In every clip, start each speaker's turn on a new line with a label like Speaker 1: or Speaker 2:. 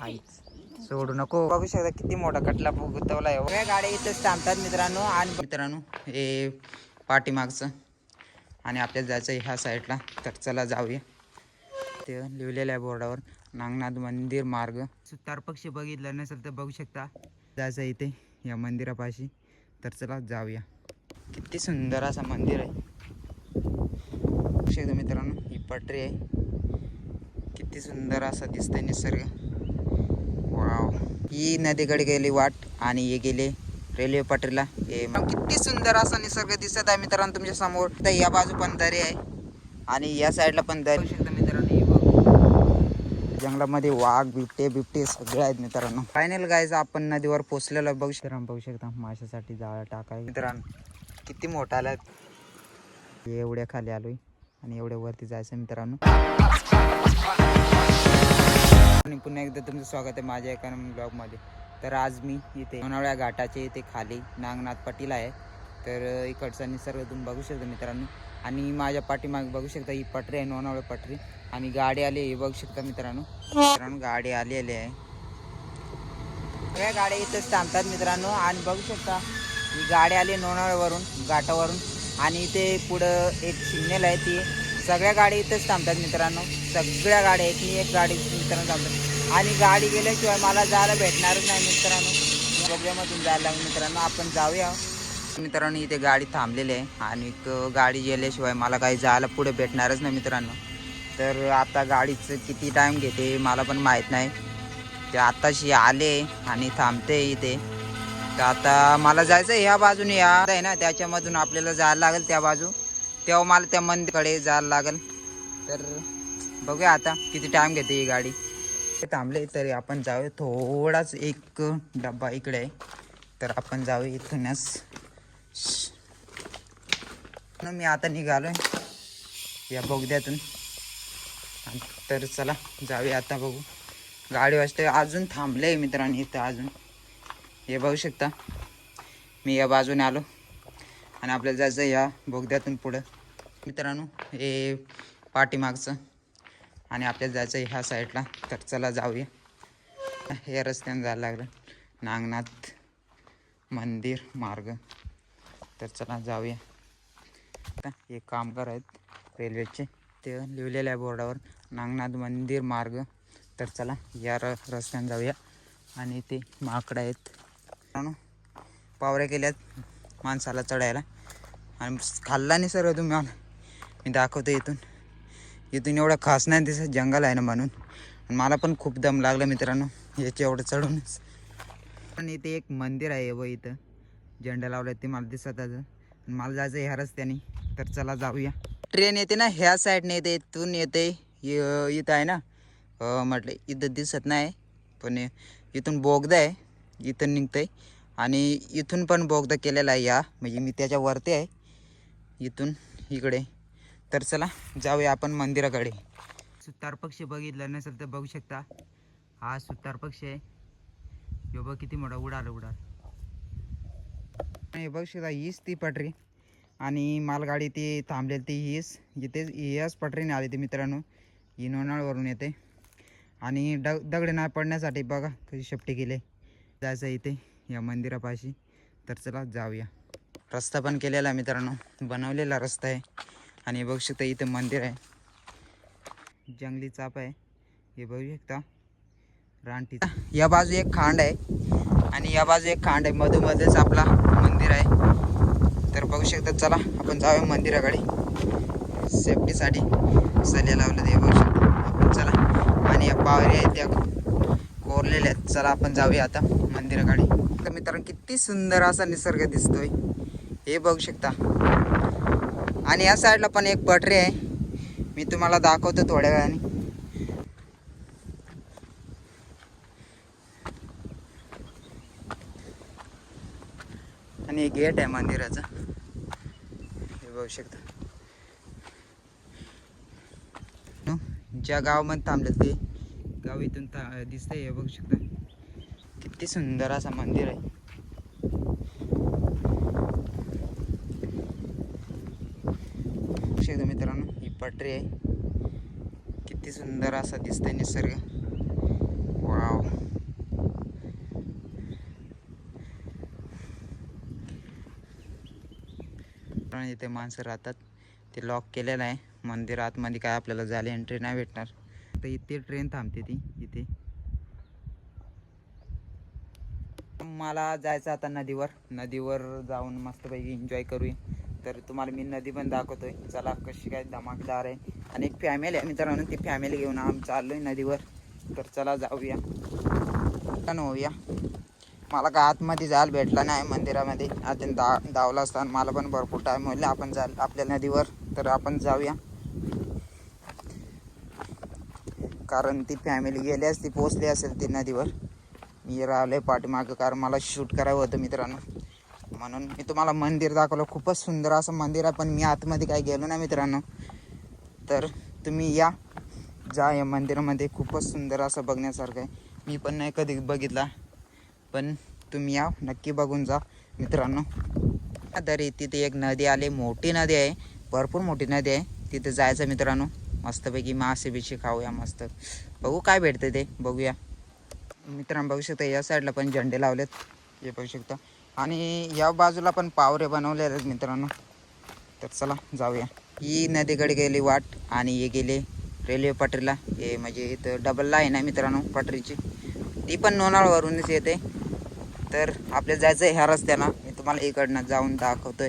Speaker 1: आईच सोडू नको. बघू शकता किती मोठा कटला गुतवलाय. सगळ्या गाड्या इथंच थांबतात मित्रांनो. आणि मित्रांनो हे पाठीमागचं आणि आपल्याला जायचं ह्या साईडला. तर चला जाऊया. ते लिहिलेलं आहे बोर्डावर नागनाथ मंदिर मार्ग. सुतार पक्षी बघितलं नसेल तर बघू शकता. जायचं इथे या मंदिरापाशी. तर चला जाऊया. किती सुंदर असं मंदिर आहे. बघू शकता मित्रांनो ही पटरी आहे. किती सुंदर असा दिसतंय निसर्ग. वाव. ही नदीकडे गेली वाट आणि हे गेले रेल्वे पटरीला. हे किती सुंदर असा निसर्ग दिसत आहे मित्रांनो तुमच्या समोर. तर या बाजू पण दरी आहे आणि या साईडला पण दरी. बघू शकता मित्रांनो हे बघ जंगलामध्ये वाघ बिबटे सगळे आहेत मित्रांनो. फायनल गायचं आपण नदीवर पोचलेलो. बघू शकता माशासाठी जाळं टाकाय मित्रांनो. किती मोठा आला. एवढ्या खाली आलोय आणि एवढ्या वरती जायचं मित्रांनो. आणि पुन्हा एकदा तुमचं स्वागत आहे माझ्या एका ब्लॉगमध्ये. तर आज मी इथे लोणावळ्या घाटाचे इथे खाली नागनाथ पाटीला आहे. तर इकडचा निसर्ग तुम्ही बघू शकता मित्रांनो. आणि माझ्या पाठीमागे बघू शकता ही पटरी आहे लोणावळ्या पटरी. आणि गाडी आली हे बघू शकता मित्रांनो. गाडी आलेली आहे. सगळ्या गाड्या इथंच थांबतात मित्रांनो. आणि बघू शकता ही गाडी आली लोणावळ्यावरून घाटावरून. आणि इथे पुढं एक सिग्नल आहे. ती सगळ्या गाड्या इथंच थांबतात मित्रांनो. सगळ्या गाड्या एक गाडी मित्रांनो थांबतात. आणि गाडी गेल्याशिवाय मला जायला भेटणारच नाही मित्रांनो. बघल्यामधून जायला लागेल मित्रांनो. आपण जाऊया मित्रांनो. इथे गाडी थांबलेली आहे आणि गाडी गेल्याशिवाय मला काही जायला पुढे भेटणारच नाही मित्रांनो. तर आता गाडीचं किती टाईम घेते मला पण माहीत नाही. ते आताशी आले आणि थांबते इथे. तर आता मला जायचं ह्या बाजूने या आहे ना त्याच्यामधून आपल्याला जायला लागेल त्या बाजू. तेव्हा मला त्या मंदिराकडे जायला लागेल. तर बघूया आता किती टाईम घेते ही गाडी. थांबले तरी आपण जाऊया. थोडाच एक डब्बा इकडे आहे तर आपण जाऊया इथूनच. मी आता निघालोय या बोगद्यातून. तर चला जाऊया आता. बघू गाडी वाजते अजून थांबले मित्रांनो इथं अजून. हे बघू शकता मी या बाजूने आलो आणि आपल्याला जायचं या बोगद्यातून पुढं मित्रांनो. हे पाठीमागचं आणि आपल्याला जायचं ह्या साईडला. तर चला जाऊया. हे रस्त्याने जायला लागलं नागनाथ मंदिर मार्ग. तर चला जाऊया. हे कामगार आहेत रेल्वेचे. ते लिहिलेलं आहे बोर्डावर नागनाथ मंदिर मार्ग. तर चला या रस्त्याने जाऊया. आणि ते माकडं आहेत पावऱ्या केल्यात माणसाला चढायला. आणि खाल्ला नाही सर तुम्ही मला मी दाखवतो इथून एवढं खास नाही दिसत जंगल आहे ना म्हणून. आणि मला पण खूप दम लागला मित्रांनो याच्या एवढं चढूनच. आणि इथे एक मंदिर आहे व इथं झेंडा लावला ते मला दिसत आहे. मला जायचं ह्या रस्त्याने. तर चला जाऊया. ट्रेन येते ना ह्या साईडने येते इथून येते. इथं आहे ना म्हटलं इथं दिसत नाही पण इथून बोगदा आहे इथून निघतंय. आणि इथून पण बोगदा केलेला आहे या म्हणजे मी त्याच्यावरती आहे इथून इकडे. तर चला जाऊया आपण मंदिराकडे. सुतार पक्षी बघितलं नसेल तर बघू शकता. हा सुतार पक्षी आहे. यो बघ किती मोठा उडाल. हे बघू शकता हीच ती पटरी. आणि मालगाडी ती थांबलेली ती हीच इथे ह्याच पटरीने आली ती मित्रांनो. ही लोणावळ्यावरून येते. आणि दगड नाही पडण्यासाठी बघा कशी शेपटी केली. जायचं इथे या मंदिरापाशी. तर चला जाऊया. रस्ता पण केलेला आहे मित्रांनो बनवलेला रस्ता आहे. आणि बघू शकता इथं मंदिर आहे. जंगली चाप आहे हे बघू शकता. रानटी या बाजू एक खांड आहे आणि या बाजू एक खांड आहे. मधोमध्येच आपला मंदिर आहे. तर बघू शकता चला आपण जाऊया मंदिराकडे. सेफ्टीसाठी सल्ले लावलं ते बघू शकता आपण. चला आणि या पावऱ्या आहेत त्या कोरलेल्या आहेत. चला आपण जाऊया आता मंदिराकडे. तर मित्रांनो किती सुंदर असा निसर्ग दिसतोय हे बघू शकता. आणि या साईडला पण एक पटरी आहे मी तुम्हाला दाखवतो थोड्या वेळाने. आणि गेट आहे मंदिराचा हे बघू शकता. ज्या गावामध्ये थांबले ते गाव इथून दिसतंय हे बघू शकता. किती सुंदर असं मंदिर आहे. शकता मित्रांनो ही पटरी आहे. किती सुंदर असा दिसतंय निसर्ग. वाव. पण इथे माणसं राहतात, ते लॉक केलेलं आहे मंदिर आतमध्ये, काय आपल्याला जायला एंट्री नाही भेटणार. तर इथे ट्रेन थांबते ती इथे. मला जायचं आता नदीवर जाऊन मस्तपैकी एन्जॉय करूया. तर तुम्हाला मी नदी पण दाखवतोय, चला कशी काय धमाकेदार आहे. आणि एक फॅमिली आहे मित्रांनो, ती फॅमिली घेऊन आम्ही चाललोय नदीवर. तर चला जाऊया होऊया. मला काय आतमध्ये जायला भेटला नाही मंदिरामध्ये, आता धावला असताना मला पण भरपूर टाईम होईल. आपण जाल आपल्या नदीवर, तर आपण जाऊया. कारण ती फॅमिली गेली असती, पोचली असेल ती नदीवर. मी राहिलोय पाठीमागं, कारण मला शूट करावं होतं मित्रांनो, म्हणून मी तुम्हाला मंदिर दाखवलं. खूपच सुंदर असं मंदिर आहे, पण मी आतमध्ये काही गेलो ना मित्रांनो. तर तुम्ही जा या मंदिरामध्ये, खूपच सुंदर असं बघण्यासारखं आहे. मी पण नाही कधी बघितला, पण तुम्ही या नक्की बघून जा मित्रांनो. तरी तिथे एक नदी आली, मोठी नदी आहे, भरपूर मोठी नदी आहे. तिथे जायचं मित्रांनो, मस्तपैकी मासे बिशे खाऊया मस्त. बघू काय भेटतं ते बघूया मित्रांनो. बघू शकता या साईडला पण झेंडे लावलेत, हे बघू शकता. आणि या बाजूला पण पावरे बनवलेले आहेत मित्रांनो. तर चला जाऊया. ही नदीकडे गेली वाट, आणि हे गेले रेल्वे पटरीला. हे म्हणजे इथं डबल लाईन आहे मित्रांनो पटरीची, ती पण लोणावळावरूनच येते. तर आपल्याला जायचं आहे ह्या रस्त्यानं, मी तुम्हाला इकडनं जाऊन दाखवतोय.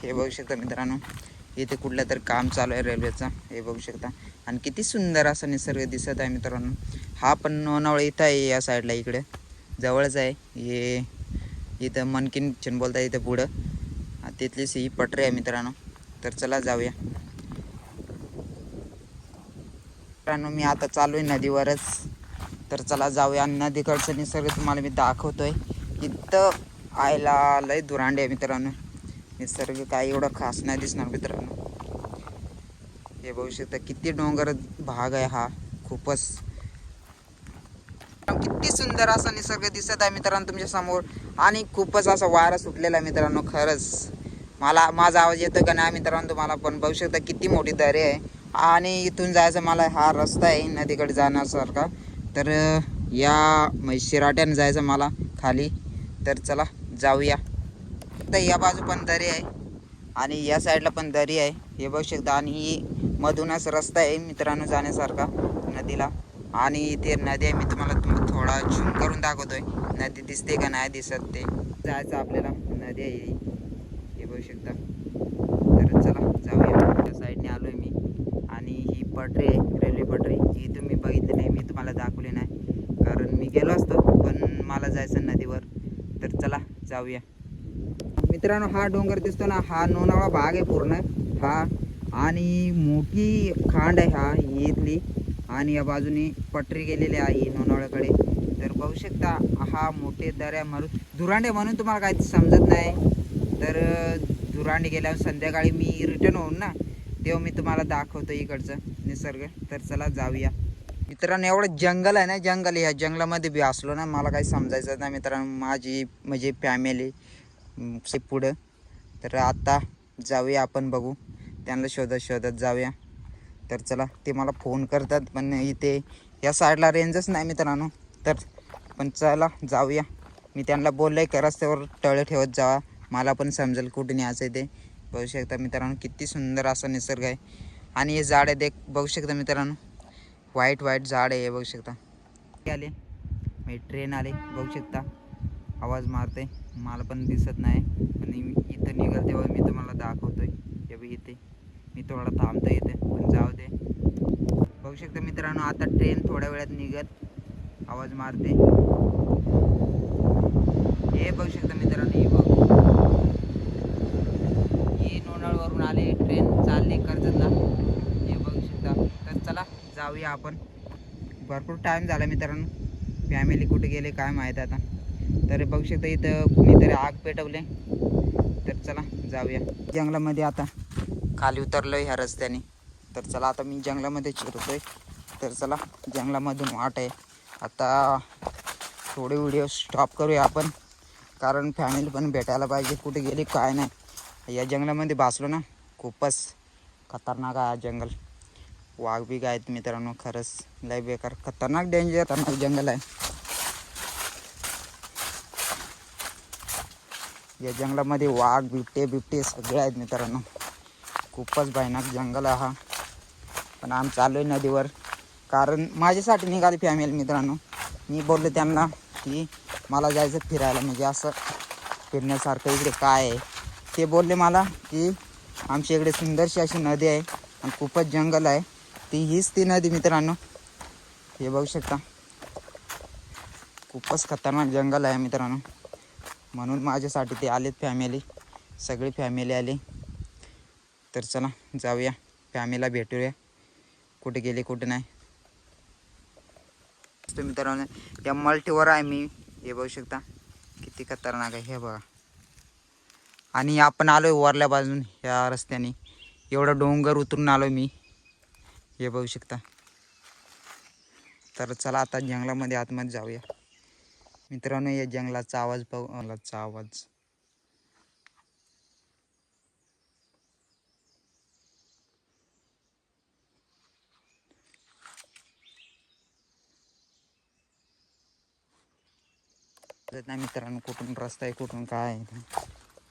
Speaker 1: हे बघू शकता मित्रांनो, इथे कुठलं तर काम चालू आहे रेल्वेचं, हे बघू शकता. आणि किती सुंदर असा निसर्ग दिसत आहे मित्रांनो. हा पण लोणावळा इथं आहे, या साईडला इकडे जवळच आहे. हे इथं मनकिन बोलता इथं पुढं तिथलीच ही पटरी आहे मित्रांनो. तर चला जाऊया मित्रांनो. मी आता चालू आहे नदीवरच, तर चला जाऊया. नदीकडचं निसर्ग तुम्हाला मी दाखवतोय. इथं आयला लय दुरांडे आहे मित्रांनो, निसर्ग काय एवढं खास नाही दिसणार मित्रांनो. हे बघू शकता किती डोंगर भाग आहे हा, खूपच किती सुंदर असा निसर्ग दिसत आहे मित्रांनो तुमच्या समोर. आणि खूपच असा वारा सुटलेला आहे मित्रांनो. खरंच माझा आवाज येतो का नाही मित्रांनो तुम्हाला, पण बघू शकता किती मोठी दरी आहे. आणि इथून जायचं मला हा रस्ता आहे नदीकडे जाण्यासारखा. तर या शिराट्यानं जायचं मला खाली. तर चला जाऊया. तर या बाजू पण दरी आहे, आणि या साईडला पण दरी आहे, हे बघू शकता. आणि ही मधूनच रस्ता आहे मित्रांनो जाण्यासारखा नदीला. आणि इथे नदी आहे, मी तुम्हाला थोडा झूम करून दाखवतोय. नदी दिसते का नाही दिसत ते. जायचं आपल्याला, नदी आहे हे बघू शकता. तर चला जाऊया. त्या साईडने आलोय मी, आणि ही पटरी आहे रेल्वे पटरी, जी तुम्ही बघितली नाही, मी तुम्हाला दाखवली नाही कारण मी गेलो असतो, पण मला जायचं नदीवर. तर चला जाऊया मित्रांनो. हा डोंगर दिसतो ना, हा लोणावळा भाग आहे पूर्ण हा, आणि मोठी खांड आहे हा इथली. आणि या बाजूने पटरी गेलेली आहे लोणावळ्याकडे. तर बघू शकता हा मोठे दऱ्या मारून धुरांडे म्हणून तुम्हाला काही समजत नाही. तर धुरांडे गेल्यावर संध्याकाळी मी रिटर्न होऊन ना, तेव्हा मी तुम्हाला दाखवतो इकडचं निसर्ग. तर चला जाऊया मित्रांनो. एवढं जंगल आहे ना, जंगल, ह्या जंगलामध्ये बी असलो ना, मला काही समजायचं नाही मित्रांनो. माझी म्हणजे फॅमिली पुढं. तर आता जाऊया आपण, बघू त्यांना शोधत जाऊया. तर चला. ते मला फोन करतात, पण इथे या साईडला रेंजच नाही मित्रांनो. तर पण चला जाऊया. मी त्यांना बोललो आहे की रस्त्यावर तळ ठेवत जावा, मला पण समजेल कुठे न्यायचं आहे ते. बघू शकता मित्रांनो किती सुंदर असा निसर्ग आहे. आणि हे झाड आहे बघू शकता मित्रांनो, व्हाईट झाड आहे हे बघू शकता. आले मी, ट्रेन आले बघू शकता, आवाज मारते, मला पण दिसत नाही, पण इथं निघाल तेव्हा मी तुम्हाला दाखवतोय. हे बघ इथे मी थोडा थांबतो इथे, पण जाऊ दे. बघू शकता मित्रांनो, आता ट्रेन थोड्या वेळात निघत, आवाज मारते. हे बघू शकता मित्रांनो, हे बघ, हे लोणावळ्यावरून आले, ट्रेन चालले कर्जतला, हे बघू शकता. तर चला जाऊया आपण. भरपूर टाईम झाला मित्रांनो, फॅमिली कुठे गेले काय माहीत आता. तर बघू शकता इथं कुणीतरी आग पेटवले. तर चला जाऊया जंगलामध्ये. आता खाली उतरलोय ह्या रस्त्याने. तर चला आता मी जंगलामध्ये शिरतोय. तर चला, जंगलामधून वाट आहे आता. थोडे व्हिडिओ स्टॉप करूया आपण, कारण फॅमिली पण भेटायला पाहिजे, कुठे गेली काय नाही. या जंगलामध्ये बसलो ना, खूपच खतरनाक आहे जंगल. वाघ बी आहेत मित्रांनो, खरंच लय बेकार खतरनाक डेंजर खतरनाक जंगल आहे. या जंगलामध्ये वाघ बिबटे सगळे आहेत मित्रांनो. खूपच भयानक जंगल आहे हा. पण आम्ही चालू आहे नदीवर, कारण माझ्यासाठी निघाली फॅमिली मित्रांनो. मी बोललो त्यांना की मला जायचं फिरायला, म्हणजे असं फिरण्यासारखं इकडे काय आहे. ते बोलले मला की आमच्या इकडे सुंदरशी अशी नदी आहे आणि खूपच जंगल आहे. हीच ती नदी मित्रांनो. हे बघू शकता, खूपच खतरनाक जंगल आहे मित्रांनो. म्हणून माझ्यासाठी ते आलेत फॅमिली, सगळी फॅमिली आली. तर चला जाऊया, फॅमिलीला भेटूया कुठे गेले कुठे नाही. मित्रांनो या मल्टीवर आहे मी. हे बघू शकता किती खतरनाक आहे हे बघा. आणि आपण आलोय वरल्या बाजून ह्या रस्त्याने. एवढा डोंगर उतरून आलोय मी, हे बघू शकता. तर चला आता जंगलामध्ये आतमध्ये जाऊया मित्रांनो. या जंगलाचा आवाज पाहूचा आवाज नाही मित्रांनो. कुठून रस्ता आहे कुठून काय आहे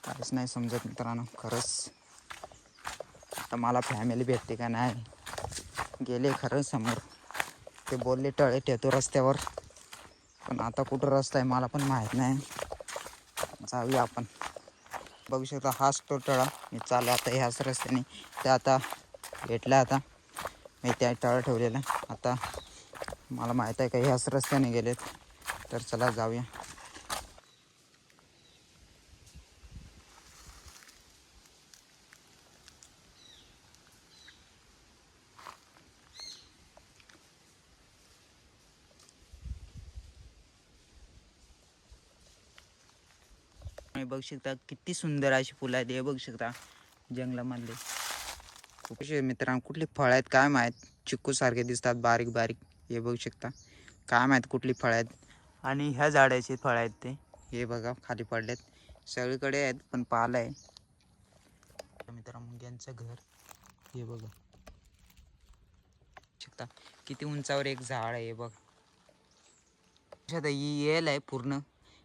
Speaker 1: काहीच नाही समजत मित्रांनो. खरंच आता मला फॅमिली भेटते का नाही. गेले खरं समोर, ते बोलले टळे ठेवतो रस्त्यावर, पण आता कुठं रस्ता आहे मला पण माहीत नाही. जाऊया आपण. बघू शकता हाच तो टळा. मी चालू आता ह्याच रस्त्याने. ते आता भेटला, आता मी त्या टळा ठेवलेला. आता मला माहीत आहे का ह्याच रस्त्याने गेलेत. तर चला जाऊया. बघू शकता किती सुंदर अशी फुलं आहेत. हे बघू शकता जंगलामधले. खूप मित्रांनो कुठली फळं आहेत काय माहीत. चिक्कू सारखे दिसतात बारीक बारीक. हे बघू शकता काय माहीत कुठली फळं आहेत. आणि ह्या झाडाची फळं आहेत ते. हे बघा खाली पडलेत, सगळीकडे आहेत पण पाला आहे. मित्रांनो यांचं घर हे बघा शकता किती उंचावर एक झाड आहे. हे बघ येल आहे पूर्ण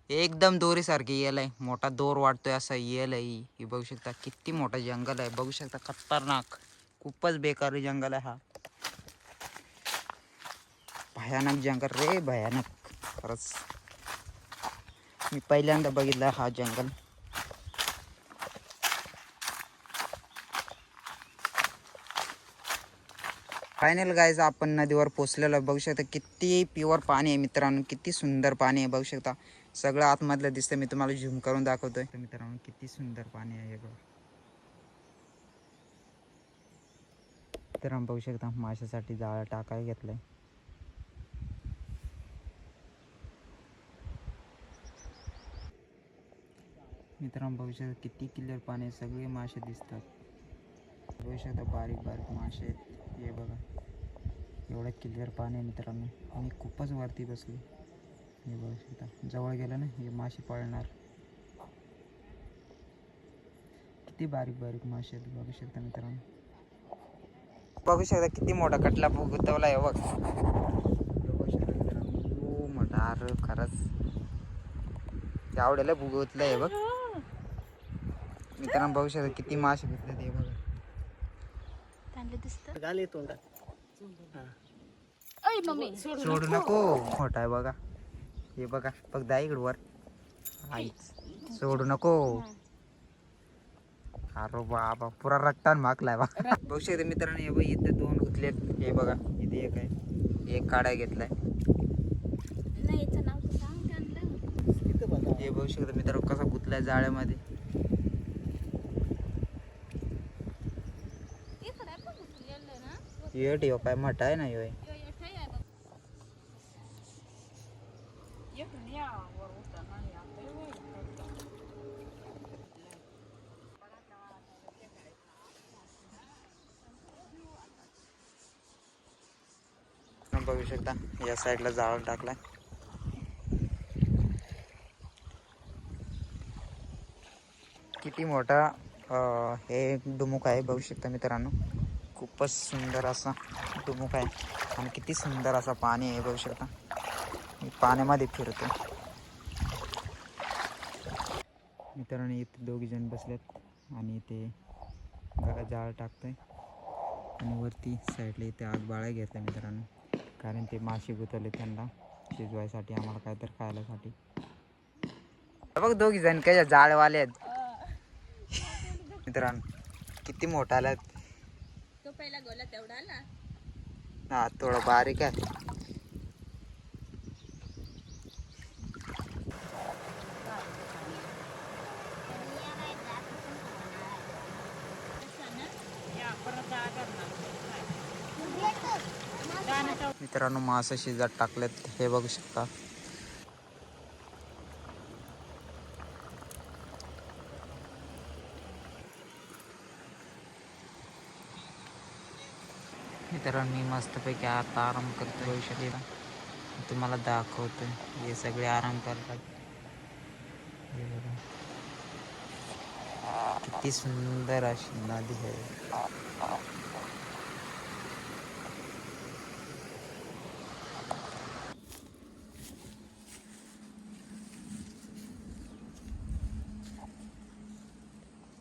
Speaker 1: एकदम दोरीसारखी येल आहे. मोठा दोर वाटतोय असा येल आहे. ही बघू शकता किती मोठा जंगल आहे. बघू शकता खतरनाक, खूपच बेकार जंगल आहे हा. भयानक जंगल रे भयानक. खरंच मी पहिल्यांदा बघितला हा जंगल. फायनल गाईज आपण नदीवर पोचलेलो. बघू शकता किती प्युअर पाणी आहे मित्रांनो. किती सुंदर पाणी आहे बघू शकता. सगळं आतमधलं दिसतं. मी तुम्हाला झूम करून दाखवतोय मित्रांनो. किती सुंदर पाणी आहे बघा. मित्रांनो बघू शकता माशासाठी जाळं टाकायला घेतलंय. मित्रांनो बघू शकता किती क्लिअर पाणी आहे. सगळे मासे दिसतात. बघू शकता बारीक बारीक मासे आहेत. हे बघा एवढं क्लिअर पाणी आहे मित्रांनो. मी खूपच वरती बसलो. हे बघू शकता जवळ गेलं ना हे मासे पळणार. किती बारीक बारीक मासे आहेत बघू शकता मित्रांनो. बघू शकता किती मोठा कटला गुतवला आहे बघ. बघू शकता मित्रांनो मोठा. अरे खरंच आवडेला भुगवतलं आहे बघ मित्रांनो. बघू शकता किती मासे घेतले ते बघा. सोडू नको मोठा आहे बघा. हे बघा बघ दा इकडं वर. सोडू नको. अरे बाबा पुरा रट्टान माकलाय बा. बघू शकता मित्रांनो हे बघ इथे दोन गुतलेत. हे बघा इथे एक आहे, एक काढाय घेतलाय. हे बघू शकता मित्रांनो कसा गुतलाय जाळ्यामध्ये. ये ठेव काय मोठा आहे ना ह्यो. बघू शकता या साईडला जाळ टाकलाय. किती मोठा हे डुमुक आहे बघू शकता मित्रांनो. खूपच सुंदर असा डुमुक आहे आणि किती सुंदर असा पाणी आहे बघू शकता. मी पाण्यामध्ये फिरतो. मित्रांनो इथे दोघी जण बसलेत आणि ते जाळ टाकतोय आणि वरती साईडला इथे आग बाळा घेतला मित्रांनो, कारण ते मासे गुतवले त्यांना शिजवायसाठी, आम्हाला काहीतरी खायलासाठी. बघ दोघी जण काय जाळवाले आहेत मित्रांनो, किती मोठा आला
Speaker 2: तो पहिला गोला तेवढा आला.
Speaker 1: हा थोडा बारीक आहे. मित्रांनो मासे शिजत टाकलेत, हे बघू शकता. मित्रांनो मी मस्तपैकी आता आराम करतो भविष्यात, तुम्हाला दाखवतोय. हे सगळे आराम करतात. हे बघा किती सुंदर अशी नदी आहे.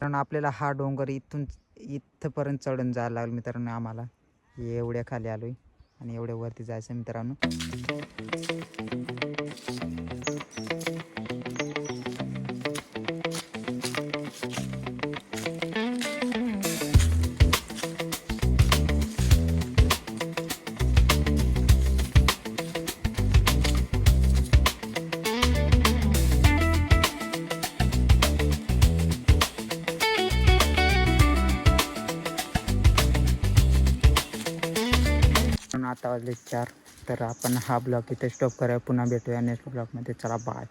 Speaker 1: कारण आपल्याला हा डोंगर इथपर्यंत चढून जायला लागला मित्रांनो. आम्हाला एवढ्या खाली आलोय आणि एवढ्या वरती जायचं मित्रांनो. आता वाजले 4. तर आपण हा ब्लॉग इथे स्टॉप करूया. पुन्हा भेटूया नेक्स्ट ब्लॉगमध्ये. चला बाय.